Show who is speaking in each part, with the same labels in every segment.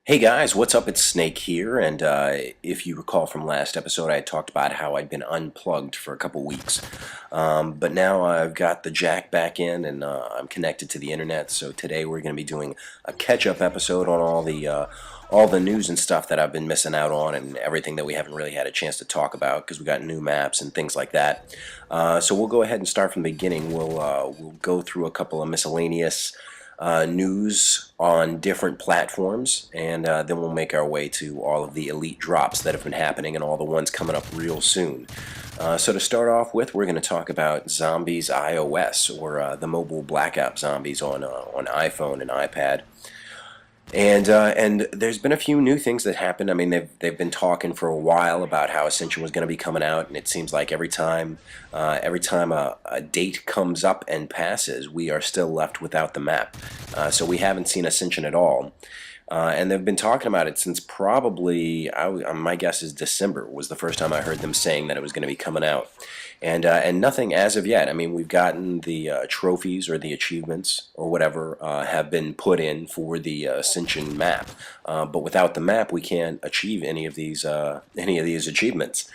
Speaker 1: Hey guys, what's up? It's Snake here, and if you recall from last episode, I had talked about how I'd been unplugged for a couple weeks, but now I've got the jack back in, and I'm connected to the internet. So today we're going to be doing a catch-up episode on all the news and stuff that I've been missing out on, and everything that we haven't really had a chance to talk about because we got new maps and things like that. So we'll go ahead and start from the beginning. We'll go through a couple of miscellaneous news on different platforms, and then we'll make our way to all of the elite drops that have been happening and all the ones coming up real soon. So to start off with, we're going to talk about Zombies iOS, or the mobile blackout zombies on iPhone and iPad. And there's been a few new things that happened. I mean, they've been talking for a while about how Ascension was going to be coming out, and it seems like every time a date comes up and passes, we are still left without the map. So we haven't seen Ascension at all. And they've been talking about it since probably, my guess is December was the first time I heard them saying that it was going to be coming out. And nothing as of yet. I mean, we've gotten the trophies or the achievements or whatever have been put in for the Ascension map, but without the map, we can't achieve any of these achievements.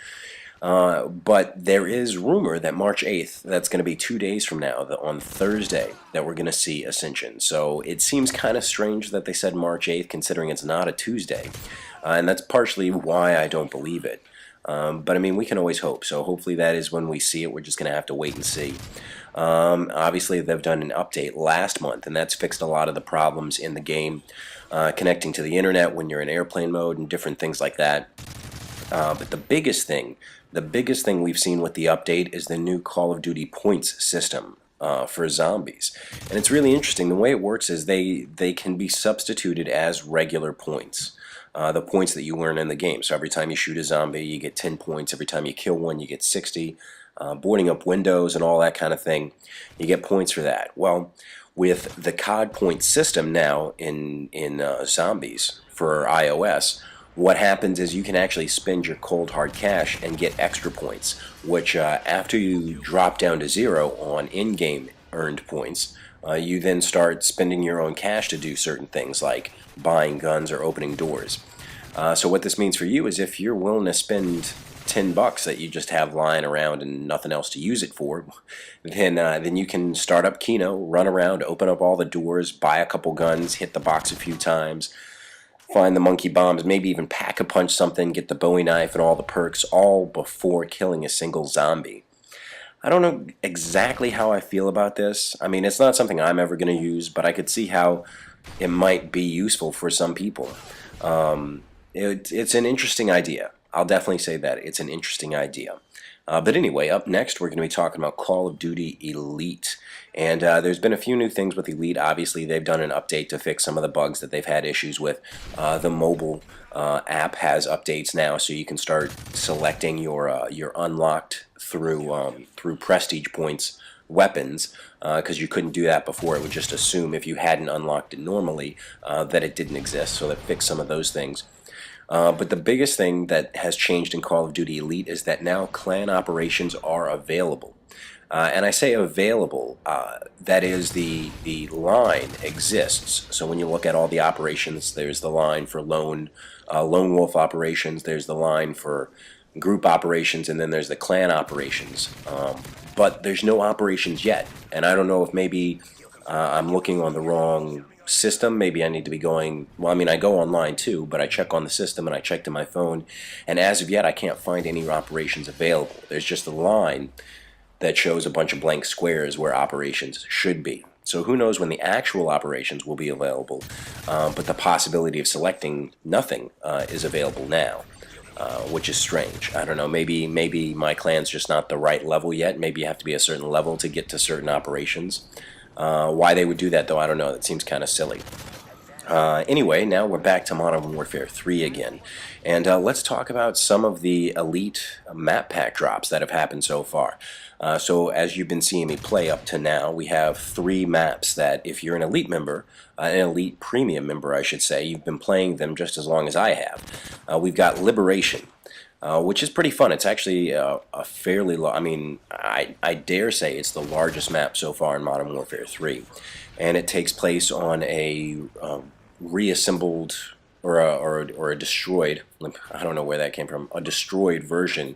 Speaker 1: But there is rumor that March 8th, that's going to be 2 days from now, on Thursday, that we're going to see Ascension. So it seems kind of strange that they said March 8th, considering it's not a Tuesday. And that's partially why I don't believe it. But I mean, we can always hope. So hopefully that is when we see it. We're just going to have to wait and see. Obviously, they've done an update last month, and that's fixed a lot of the problems in the game, connecting to the internet when you're in airplane mode and different things like that. But the biggest thing we've seen with the update is the new Call of Duty points system for zombies. And it's really interesting. The way it works is they can be substituted as regular points. The points that you earn in the game. So every time you shoot a zombie, you get 10 points. Every time you kill one, you get 60. Boarding up windows and all that kind of thing, you get points for that. Well, with the COD point system now in zombies for iOS, what happens is you can actually spend your cold hard cash and get extra points, which after you drop down to 0 on in-game earned points, you then start spending your own cash to do certain things like buying guns or opening doors. So what this means for you is if you're willing to spend $10 that you just have lying around and nothing else to use it for, then you can start up Kino, run around, open up all the doors, buy a couple guns, hit the box a few times, find the monkey bombs, maybe even pack-a-punch something, get the Bowie knife and all the perks, all before killing a single zombie. I don't know exactly how I feel about this. I mean, it's not something I'm ever going to use, but I could see how it might be useful for some people. It's an interesting idea. I'll definitely say that. It's an interesting idea. But anyway, up next we're going to be talking about Call of Duty Elite. And there's been a few new things with Elite. Obviously, they've done an update to fix some of the bugs that they've had issues with. The mobile app has updates now, so you can start selecting your unlocked through prestige points weapons, because you couldn't do that before. It would just assume if you hadn't unlocked it normally that it didn't exist, so that fixed some of those things. But the biggest thing that has changed in Call of Duty Elite is that now clan operations are available. And I say available, that is the line exists. So when you look at all the operations, there's the line for lone wolf operations, there's the line for group operations, and then there's the clan operations. But there's no operations yet. And I don't know if maybe I'm looking on the wrong system. Maybe I need to be going, well, I mean, I go online too, but I check on the system and I checked in my phone, and as of yet I can't find any operations available. There's just a line that shows a bunch of blank squares where operations should be. So who knows when the actual operations will be available, but the possibility of selecting nothing is available now, which is strange. I don't know, maybe my clan's just not the right level yet. Maybe you have to be a certain level to get to certain operations. Why they would do that, though, I don't know. That seems kind of silly. Anyway, now we're back to Modern Warfare 3 again. And let's talk about some of the Elite Map Pack drops that have happened so far. So as you've been seeing me play up to now, we have 3 maps that if you're an Elite member, an Elite Premium member, I should say, you've been playing them just as long as I have. We've got Liberation, which is pretty fun. It's actually a fairly I mean, I dare say it's the largest map so far in Modern Warfare 3. And it takes place on a reassembled or a destroyed, I don't know where that came from, a destroyed version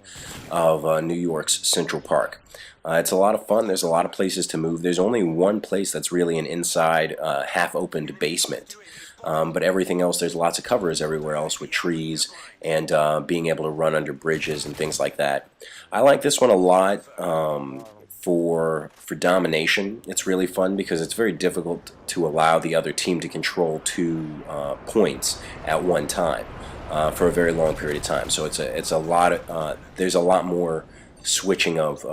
Speaker 1: of New York's Central Park. It's a lot of fun. There's a lot of places to move. There's only one place that's really an inside, half-opened basement. But everything else, there's lots of covers everywhere else with trees and being able to run under bridges and things like that. I like this one a lot for domination. It's really fun because it's very difficult to allow the other team to control two points at one time for a very long period of time. So it's a lot of there's a lot more switching of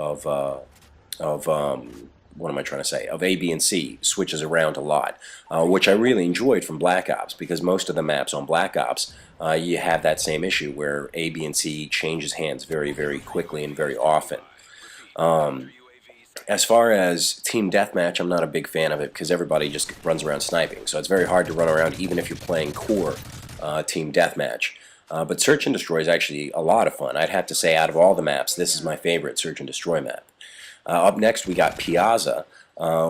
Speaker 1: what am I trying to say? Of A, B, and C switches around a lot, which I really enjoyed from Black Ops, because most of the maps on Black Ops you have that same issue where A, B, and C changes hands very, very quickly and very often. As far as team deathmatch, I'm not a big fan of it because everybody just runs around sniping, so it's very hard to run around even if you're playing core team deathmatch. But Search and Destroy is actually a lot of fun. I'd have to say out of all the maps, this is my favorite Search and Destroy map. Up next we got Piazza,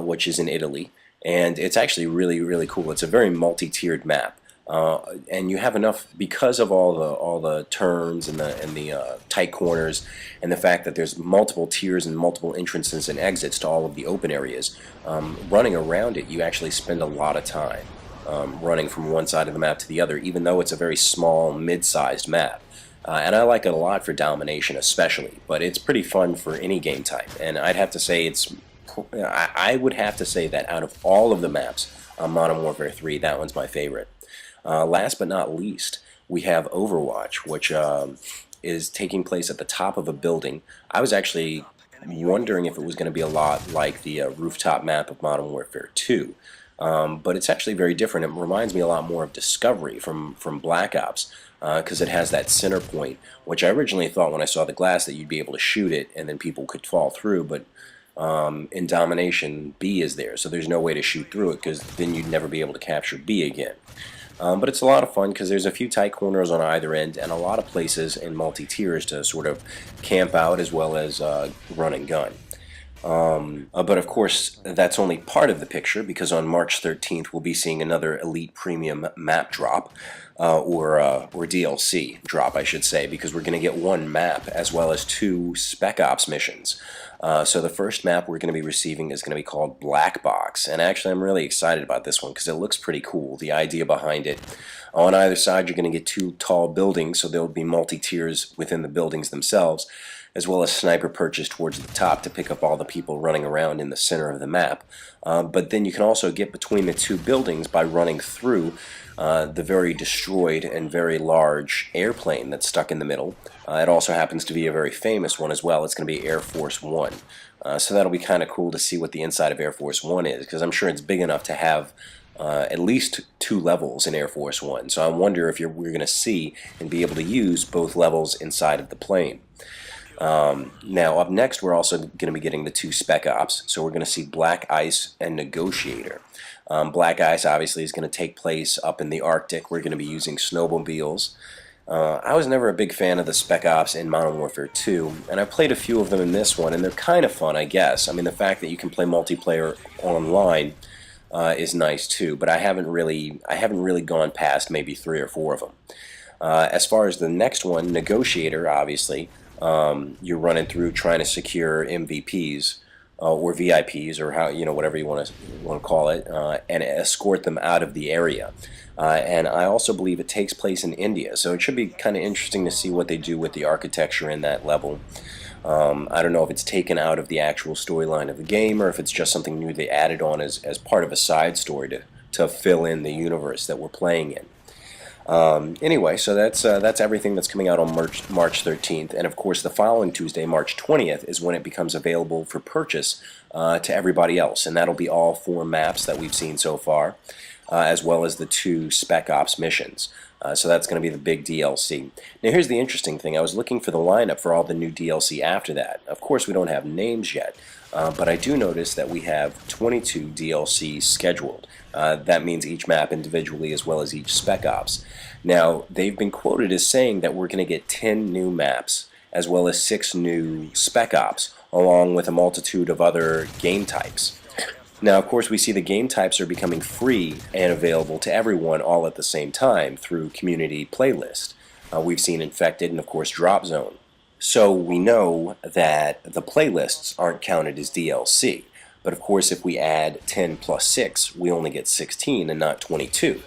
Speaker 1: which is in Italy, and it's actually really, really cool. It's a very multi-tiered map. And you have enough, because of all the turns and the tight corners, and the fact that there's multiple tiers and multiple entrances and exits to all of the open areas. Running around it, you actually spend a lot of time running from one side of the map to the other, even though it's a very small, mid-sized map. And I like it a lot for domination, especially. But it's pretty fun for any game type. And I'd have to say I would have to say that out of all of the maps on Modern Warfare 3, that one's my favorite. Last but not least, we have Overwatch, which is taking place at the top of a building. I was actually wondering if it was going to be a lot like the rooftop map of Modern Warfare 2. But it's actually very different. It reminds me a lot more of Discovery from Black Ops, because it has that center point, which I originally thought when I saw the glass that you'd be able to shoot it and then people could fall through, but in Domination, B is there, so there's no way to shoot through it, because then you'd never be able to capture B again. But it's a lot of fun because there's a few tight corners on either end and a lot of places in multi-tiers to sort of camp out as well as run and gun. But of course, that's only part of the picture, because on March 13th we'll be seeing another Elite Premium map drop, or DLC drop, I should say, because we're going to get one map as well as two Spec Ops missions. So the first map we're going to be receiving is going to be called Black Box, and actually I'm really excited about this one because it looks pretty cool. The idea behind it, on either side you're going to get two tall buildings, so there'll be multi-tiers within the buildings themselves, as well as sniper perches towards the top to pick up all the people running around in the center of the map. But then you can also get between the two buildings by running through the very destroyed and very large airplane that's stuck in the middle. It also happens to be a very famous one as well. It's going to be Air Force One. So that'll be kind of cool to see what the inside of Air Force One is, because I'm sure it's big enough to have at least two levels in Air Force One. So I wonder if we're going to see and be able to use both levels inside of the plane. Now, up next, we're also going to be getting the two Spec Ops, so we're going to see Black Ice and Negotiator. Black Ice, obviously, is going to take place up in the Arctic. We're going to be using snowmobiles. I was never a big fan of the Spec Ops in Modern Warfare 2, and I played a few of them in this one, and they're kind of fun, I guess. I mean, the fact that you can play multiplayer online is nice, too, but I haven't really gone past maybe 3 or 4 of them. As far as the next one, Negotiator, obviously, you're running through trying to secure MVPs or VIPs, or whatever you want to call it, and escort them out of the area. And I also believe it takes place in India, so it should be kind of interesting to see what they do with the architecture in that level. I don't know if it's taken out of the actual storyline of the game, or if it's just something new they added on as part of a side story to fill in the universe that we're playing in. Anyway, so that's everything that's coming out on March 13th, and of course the following Tuesday, March 20th, is when it becomes available for purchase to everybody else, and that'll be all 4 maps that we've seen so far, as well as the 2 Spec Ops missions. So that's going to be the big DLC. Now here's the interesting thing. I was looking for the lineup for all the new DLC after that. Of course we don't have names yet, but I do notice that we have 22 DLC scheduled. That means each map individually as well as each Spec Ops. Now, they've been quoted as saying that we're going to get 10 new maps as well as 6 new Spec Ops, along with a multitude of other game types. Now, of course, we see the game types are becoming free and available to everyone all at the same time through community playlist. We've seen Infected and, of course, Drop Zone. So we know that the playlists aren't counted as DLC. But of course, if we add 10 plus 6, we only get 16 and not 22.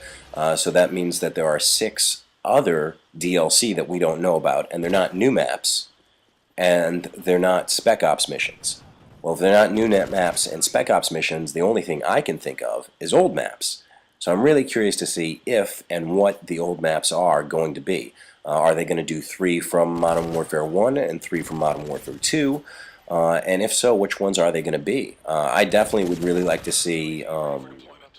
Speaker 1: So that means that there are 6 other DLC that we don't know about, and they're not new maps, and they're not Spec Ops missions. Well, if they're not new net maps and Spec Ops missions, the only thing I can think of is old maps. So I'm really curious to see if and what the old maps are going to be. Are they going to do 3 from Modern Warfare 1 and 3 from Modern Warfare 2? And if so, which ones are they going to be? I definitely would really like to see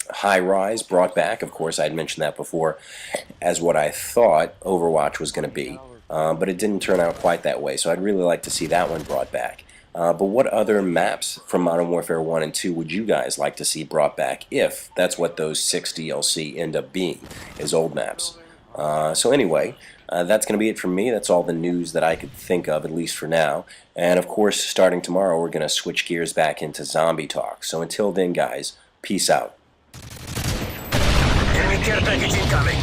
Speaker 1: High Rise brought back. Of course, I'd mentioned that before as what I thought Overwatch was going to be. But it didn't turn out quite that way, so I'd really like to see that one brought back. But what other maps from Modern Warfare 1 and 2 would you guys like to see brought back if that's what those 6 DLC end up being, is old maps? So anyway, that's going to be it from me. That's all the news that I could think of, at least for now. And of course, starting tomorrow, we're going to switch gears back into zombie talk. So until then, guys, peace out.
Speaker 2: Enemy care package incoming.